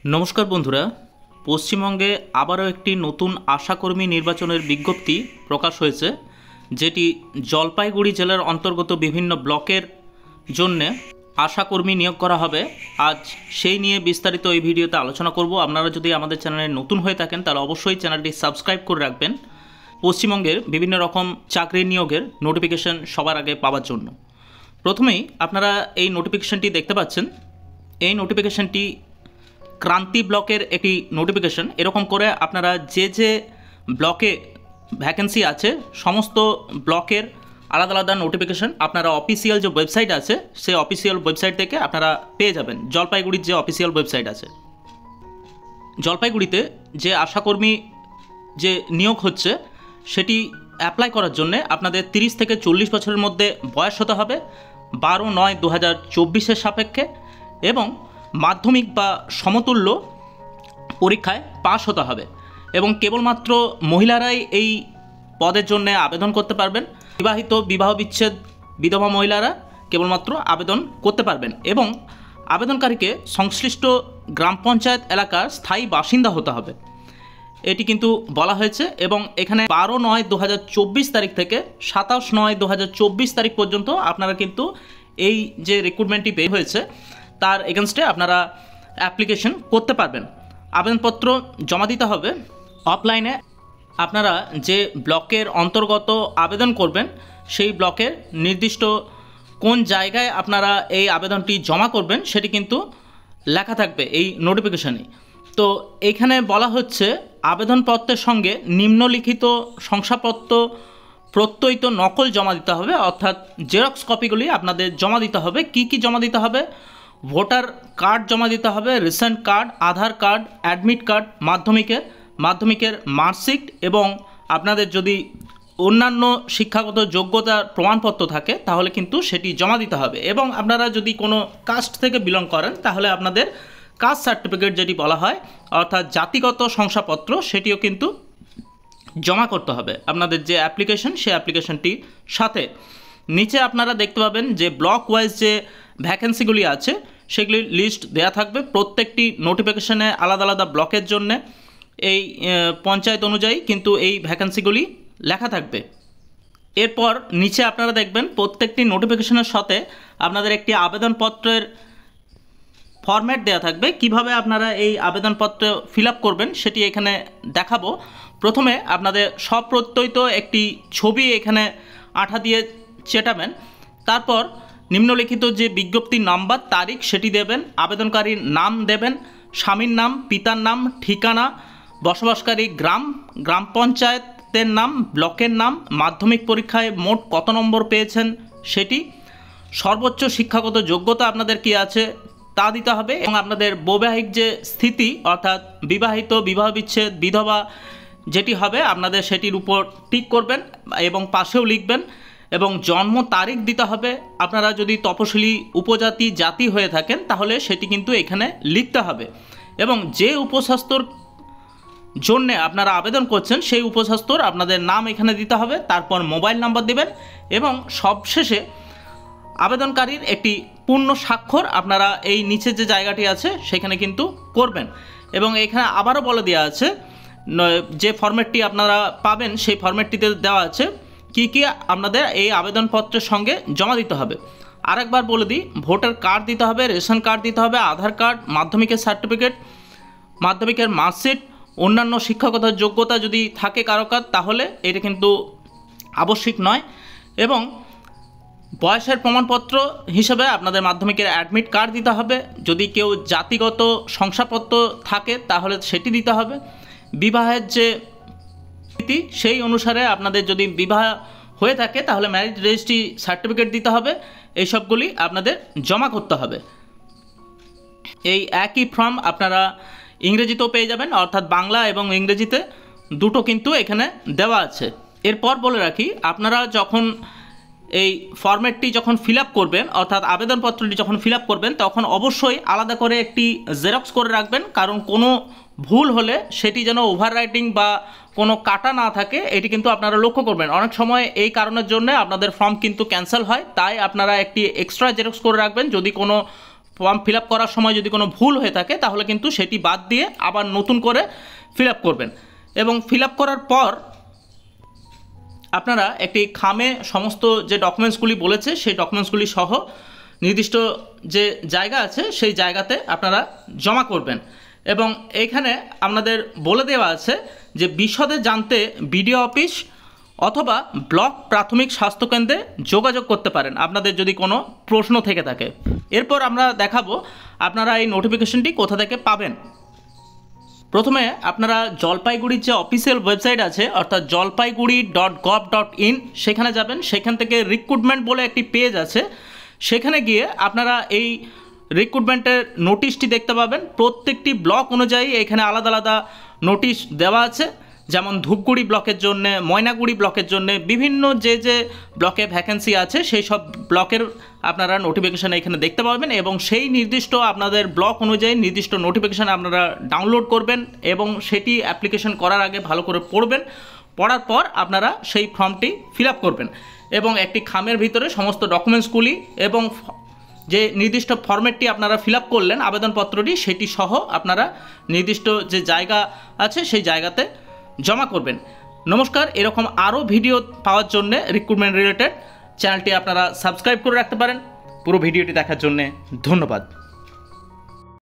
নমস্কার বন্ধুরা, পশ্চিমবঙ্গে আবারও একটি নতুন আশাকর্মী নির্বাচনের বিজ্ঞপ্তি প্রকাশ হয়েছে, যেটি জলপাইগুড়ি জেলার অন্তর্গত বিভিন্ন ব্লকের জন্যে আশাকর্মী নিয়োগ করা হবে। আজ সেই নিয়ে বিস্তারিত এই ভিডিওতে আলোচনা করব। আপনারা যদি আমাদের চ্যানেলে নতুন হয়ে থাকেন তাহলে অবশ্যই চ্যানেলটি সাবস্ক্রাইব করে রাখবেন, পশ্চিমবঙ্গের বিভিন্ন রকম চাকরি নিয়োগের নোটিফিকেশন সবার আগে পাওয়ার জন্য। প্রথমেই আপনারা এই নোটিফিকেশনটি দেখতে পাচ্ছেন। এই নোটিফিকেশনটি ক্রান্তি ব্লকের একটি নোটিফিকেশন। এরকম করে আপনারা যে যে ব্লকে ভ্যাকেন্সি আছে সমস্ত ব্লকের আলাদা আলাদা নোটিফিকেশন আপনারা অফিসিয়াল যে ওয়েবসাইট আছে সেই অফিসিয়াল ওয়েবসাইট থেকে আপনারা পেয়ে যাবেন। জলপাইগুড়ির যে অফিসিয়াল ওয়েবসাইট আছে, জলপাইগুড়িতে যে আশাকর্মী যে নিয়োগ হচ্ছে সেটি অ্যাপ্লাই করার জন্যে আপনাদের 30 থেকে 40 বছরের মধ্যে বয়স হতে হবে, 12/9/2024 সাপেক্ষে, এবং মাধ্যমিক বা সমতুল্য পরীক্ষায় পাশ হতে হবে। এবং কেবলমাত্র মহিলারাই এই পদের জন্য আবেদন করতে পারবেন। বিবাহ বিচ্ছেদ বিধবা মহিলারা কেবলমাত্র আবেদন করতে পারবেন এবং আবেদনকারীকে সংশ্লিষ্ট গ্রাম পঞ্চায়েত এলাকার স্থায়ী বাসিন্দা হতে হবে, এটি কিন্তু বলা হয়েছে। এবং এখানে 12/9/2024 তারিখ থেকে 27/9/2024 তারিখ পর্যন্ত আপনারা কিন্তু এই যে রিক্রুটমেন্টটি বের হয়েছে তার এগেনস্টে আপনারা অ্যাপ্লিকেশন করতে পারবেন। আবেদনপত্র জমা দিতে হবে অফলাইনে। আপনারা যে ব্লকের অন্তর্গত আবেদন করবেন সেই ব্লকের নির্দিষ্ট কোন জায়গায় আপনারা এই আবেদনটি জমা করবেন সেটি কিন্তু লেখা থাকবে এই নোটিফিকেশানে। তো এইখানে বলা হচ্ছে আবেদনপত্রের সঙ্গে নিম্নলিখিত শংসাপত্র প্রত্যয়িত নকল জমা দিতে হবে, অর্থাৎ জেরক্স কপিগুলি আপনাদের জমা দিতে হবে। কি কি জমা দিতে হবে? ভোটার কার্ড জমা দিতে হবে, রেশন কার্ড, আধার কার্ড, অ্যাডমিট কার্ড, মাধ্যমিকের মার্কশিট, এবং আপনাদের যদি অন্যান্য শিক্ষাগত যোগ্যতার প্রমাণপত্র থাকে তাহলে কিন্তু সেটি জমা দিতে হবে। এবং আপনারা যদি কোনো কাস্ট থেকে বিলং করেন তাহলে আপনাদের কাস্ট সার্টিফিকেট যেটি বলা হয়, অর্থাৎ জাতিগত শংসাপত্র, সেটিও কিন্তু জমা করতে হবে আপনাদের যে অ্যাপ্লিকেশন সেই অ্যাপ্লিকেশনটির সাথে। নিচে আপনারা দেখতে পাবেন যে ব্লক ওয়াইজ যে ভ্যাকেন্সিগুলি আছে সেগুলির লিস্ট দেয়া থাকবে। প্রত্যেকটি নোটিফিকেশনে আলাদা আলাদা ব্লকের জন্য এই পঞ্চায়েত অনুযায়ী কিন্তু এই ভ্যাকেন্সিগুলি লেখা থাকবে। এরপর নিচে আপনারা দেখবেন প্রত্যেকটি নোটিফিকেশনের সাথে আপনাদের একটি আবেদনপত্রের ফরম্যাট দেওয়া থাকবে। কিভাবে আপনারা এই আবেদনপত্র ফিল আপ করবেন সেটি এখানে দেখাবো। প্রথমে আপনাদের স্বপ্রত্যয়িত একটি ছবি এখানে আঠা দিয়ে চেটাবেন। তারপর নিম্নলিখিত যে বিজ্ঞপ্তির নাম্বার, তারিখ সেটি দেবেন, আবেদনকারীর নাম দেবেন, স্বামীর নাম, পিতার নাম, ঠিকানা, বসবাসকারী গ্রাম পঞ্চায়েতের নাম, ব্লকের নাম, মাধ্যমিক পরীক্ষায় মোট কত নম্বর পেয়েছেন সেটি, সর্বোচ্চ শিক্ষাগত যোগ্যতা আপনাদের কি আছে তা দিতে হবে, এবং আপনাদের বৈবাহিক যে স্থিতি অর্থাৎ বিবাহিত, বিবাহ বিচ্ছেদ, বিধবা যেটি হবে আপনাদের সেটির উপর টিক করবেন এবং পাশেও লিখবেন, এবং জন্ম তারিখ দিতে হবে। আপনারা যদি তপশিলি উপজাতি জাতি হয়ে থাকেন তাহলে সেটি কিন্তু এখানে লিখতে হবে, এবং যে উপস্বাস্থ্যর জন্যে আপনারা আবেদন করছেন সেই উপস্বাস্থ্যর আপনাদের নাম এখানে দিতে হবে। তারপর মোবাইল নাম্বার দেবেন এবং সবশেষে আবেদনকারীর একটি পূর্ণ স্বাক্ষর আপনারা এই নিচে যে জায়গাটি আছে সেখানে কিন্তু করবেন। এবং এখানে আবারও বলে দেওয়া আছে যে ফরম্যাটটি আপনারা পাবেন সেই ফরম্যাটটিতে দেওয়া আছে কি কি আপনাদের এই আবেদনপত্রের সঙ্গে জমা দিতে হবে। আরেকবার বলে দিই, ভোটার কার্ড দিতে হবে, রেশন কার্ড দিতে হবে, আধার কার্ড, মাধ্যমিকের সার্টিফিকেট, মাধ্যমিকের মার্কশিট, অন্যান্য শিক্ষাগত যোগ্যতা যদি থাকে কারো কাজ তাহলে এটা কিন্তু আবশ্যিক নয়, এবং বয়সের প্রমাণপত্র হিসেবে আপনাদের মাধ্যমিকের অ্যাডমিট কার্ড দিতে হবে। যদি কেউ জাতিগত শংসাপত্র থাকে তাহলে সেটি দিতে হবে। বিবাহের যে নীতি সেই অনুসারে আপনাদের যদি বিবাহ হয়ে থাকে তাহলে ম্যারেজ রেজিস্ট্রি সার্টিফিকেট দিতে হবে। এইসবগুলি আপনাদের জমা করতে হবে। এই একই ফর্ম আপনারা ইংরেজিতেও পেয়ে যাবেন, অর্থাৎ বাংলা এবং ইংরেজিতে দুটো কিন্তু এখানে দেওয়া আছে। এরপর বলে রাখি, আপনারা যখন এই ফরম্যাটটি যখন ফিল আপ করবেন, অর্থাৎ আবেদনপত্রটি যখন ফিল আপ করবেন তখন অবশ্যই আলাদা করে একটি জেরক্স করে রাখবেন, কারণ কোনো ভুল হলে সেটি যেন ওভার রাইটিং বা কোনো কাটা না থাকে এটি কিন্তু আপনারা লক্ষ্য করবেন। অনেক সময় এই কারণের জন্য আপনাদের ফর্ম কিন্তু ক্যান্সেল হয়, তাই আপনারা একটি এক্সট্রা জেরক্স করে রাখবেন। যদি কোনো ফর্ম ফিল আপ করার সময় যদি কোনো ভুল হয়ে থাকে তাহলে কিন্তু সেটি বাদ দিয়ে আবার নতুন করে ফিল আপ করবেন। এবং ফিল আপ করার পর আপনারা একটি খামে সমস্ত যে ডকুমেন্টসগুলি বলেছে সেই ডকুমেন্টসগুলি সহ নির্দিষ্ট যে জায়গা আছে সেই জায়গাতে আপনারা জমা করবেন। এবং এইখানে আপনাদের বলে দেওয়া আছে যে বিশদে জানতে বিডিও অফিস অথবা ব্লক প্রাথমিক স্বাস্থ্যকেন্দ্রে যোগাযোগ করতে পারেন আপনাদের যদি কোনো প্রশ্ন থেকে থাকে। এরপর আমরা দেখাবো আপনারা এই নোটিফিকেশনটি কোথা থেকে পাবেন। প্রথমে আপনারা জলপাইগুড়ির যে অফিসিয়াল ওয়েবসাইট আছে অর্থাৎ jalpaiguri.gov.in সেখানে যাবেন। সেখান থেকে রিক্রুটমেন্ট বলে একটি পেজ আছে, সেখানে গিয়ে আপনারা এই রিক্রুটমেন্টের নোটিশটি দেখতে পাবেন। প্রত্যেকটি ব্লক অনুযায়ী এখানে আলাদা আলাদা নোটিশ দেওয়া আছে, যেমন ধূপগুড়ি ব্লকের জন্য, ময়নাগুড়ি ব্লকের জন্য, বিভিন্ন যে যে ব্লকে ভ্যাকেন্সি আছে সেই সব ব্লকের আপনারা নোটিফিকেশান এখানে দেখতে পাবেন। এবং সেই নির্দিষ্ট আপনাদের ব্লক অনুযায়ী নির্দিষ্ট নোটিফিকেশান আপনারা ডাউনলোড করবেন এবং সেটি অ্যাপ্লিকেশন করার আগে ভালো করে পড়বেন। পড়ার পর আপনারা সেই ফর্মটি ফিল আপ করবেন এবং একটি খামের ভিতরে সমস্ত ডকুমেন্টসগুলি এবং যে নির্দিষ্ট ফরম্যাটটি আপনারা ফিল আপ করলেন আবেদনপত্রটি সেটি সহ আপনারা নির্দিষ্ট যে জায়গা আছে সেই জায়গাতে জমা করবেন। নমস্কার, এরকম আরও ভিডিও পাওয়ার জন্য রিক্রুটমেন্ট রিলেটেড চ্যানেলটি আপনারা সাবস্ক্রাইব করে রাখতে পারেন। পুরো ভিডিওটি দেখার জন্য ধন্যবাদ।